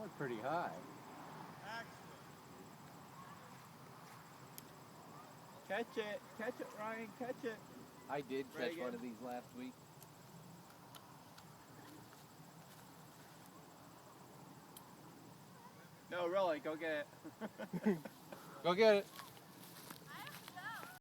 went pretty high. Catch it, Ryan, catch it. I did catch Reagan. one of these last week. No, really, go get it. Go get it.